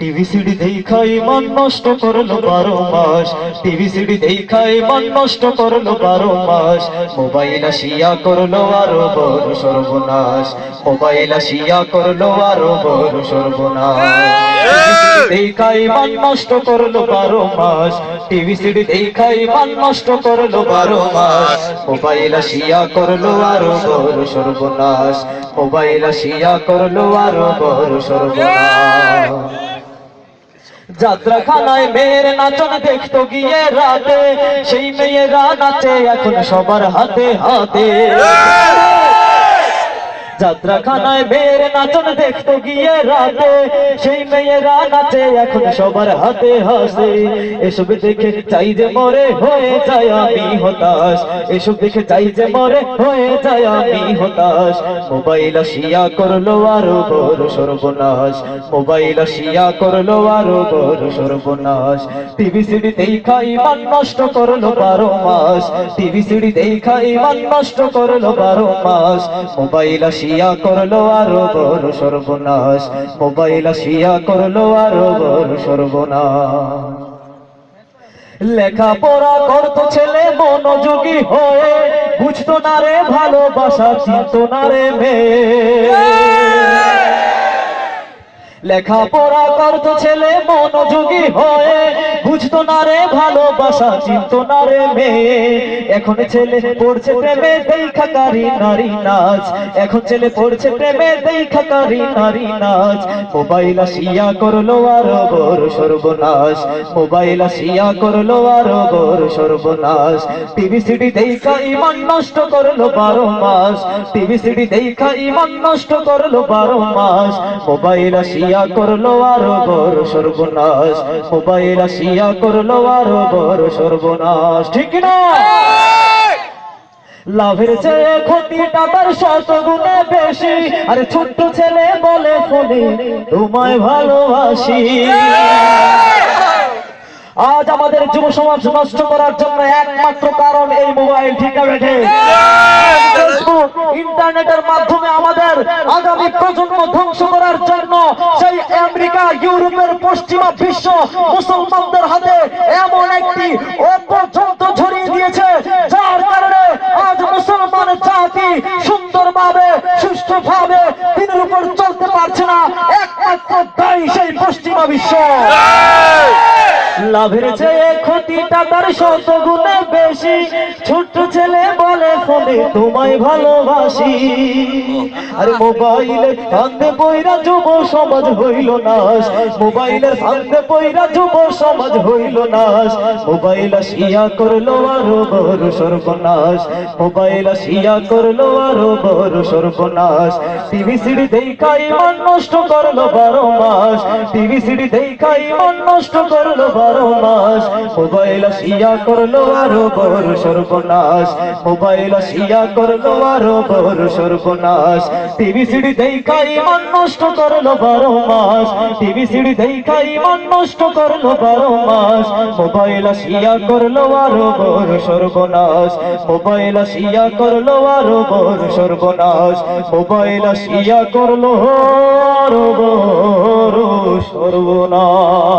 TV CD দেখাই মন নষ্ট করলো 12 মাস, টিভি সিডি দেখাই মন নষ্ট করলো 12 মাস, মোবাইল আসিয়া করলো আরো বড় সর্বনাশ, মোবাইল আসিয়া করলো আরো বড় সর্বনাশ। দেখাই মন নষ্ট করলো 12 মাস, টিভি সিডি দেখাই মন নষ্ট করলো 12 মাস, মোবাইল আসিয়া করলো আরো বড় সর্বনাশ, মোবাইল আসিয়া করলো আরো বড় সর্বনাশ। যাত্রাখানায় মেয়ের নাচন দেখতো গিয়ে রাতে, সেই মেয়েরা নাচে এখন সবার হাতে হাতে। যাত্রাখানায় মেয়ের নাচন দেখতো গিয়ে রাতে, সেই মেয়েরা নাচে এখন সবার হাতে হাসে। এসব দেখে চাই যে মরে হয়ে যায় আমি হতাশ, এসব দেখে চাই যে মরে হয়ে যায় আমি হতাশ। মোবাইল আসিয়া করলো আরো বড় সর্বনাশ, মোবাইল আসিয়া করলো আরো বড় সর্বনাশ। টিভি সিডি দেখাই মন নষ্ট করলো 12 মাস, টিভি সিডি দেখাই মন নষ্ট করলো 12 মাস, মোবাইল আসিয়া করলো আরো বড় সর্বনাশ, মোবাইল আসিয়া করলো আরো বড় সর্বনাশ। লেখাপড়া করতো ছেলে মনোযোগী হয়ে, বুঝতো না রে ভালোবাসা, চিনতো না রে মেয়ে। লেখাপড়া করতো ছেলে মনোযোগী হয়ে, বুঝতো না রে ভালোবাসা, চিনতো না রে মেয়ে। এখন ছেলে পড়ছে প্রেমে দেখাকারী নারী নাচ, এখন ছেলে পড়ছে প্রেমে দেখাকারী নারী নাচ। মোবাইল আসিয়া করলো আরো বড় সর্বনাশ, মোবাইল আসিয়া করলো আরো বড় সর্বনাশ। টিভি সিডি দেখা ইমান নষ্ট করলো 12 মাস, টিভি সিডি দেখা ইমান নষ্ট করলো 12 মাস, মোবাইল আসিয়া করলো আরো বড় সর্বনাশ, মোবাইল আসিয়া করলো আরো বড় সর্বনাশ। ঠিক না? লাভের চেয়ে ক্ষতিটা তার 100 গুণে বেশি, আরে ছোট্ট ছেলে বলে ফোনে তোমায় ভালোবাসি। আজ আমাদের যুব সমাজ নষ্ট করার জন্য একমাত্র কারণ এই মোবাইল, ঠিক আছে? ফেসবুক ইন্টারনেটের মাধ্যমে আমাদের আগামী প্রজন্ম ধ্বংস করার জন্য সেই আমেরিকা, ইউরোপের পশ্চিমা বিশ্ব মুসলমানদের হাতে এমন একটি অপযন্ত্র ছড়িয়ে দিয়েছে, যার কারণে আজ মুসলমান জাতি সুন্দরভাবে সুষ্ঠুভাবে দিনের উপর চলতে পারছে না। একমাত্র দায়ী সেই পশ্চিমা বিশ্ব। লাভের চেয়ে ক্ষতিটা তার 100 গুণে বেশি, ছোট্ট ছেলে বলে ফোনে তোমায় ভালোবাসি। আরে মোবাইলের ফাঁদে পইরা যুব সমাজ হইল নাশ, মোবাইলের ফাঁদে পইরা যুব সমাজ হইল নাশ। মোবাইল আসিয়া করলো আরো বড় সর্বনাশ, মোবাইল আসিয়া করলো আরো বড় সর্বনাশ। টিভি সিডি দেখা ইমান নষ্ট করলো 12 মাস, টিভি সিডি দেখা ইমান নষ্ট করলো 12 মাস, মোবাইল আসিয়া করলো আরো বড় সর্বনাশ, মোবাইল আসিয়া করলো আরো বড় সর্বনাশ। টিভি সিডি দেখা ইমান নষ্ট করলো 12 মাস, টিভি সিডি দেখা ইমান নষ্ট করলো 12 মাস, মোবাইল আসিয়া করলো আরো বড় সর্বনাশ, মোবাইল আসিয়া করলো আরো বড় সর্বনাশ, মোবাইল আসিয়া করলো আরো বড় সর্বনাশ।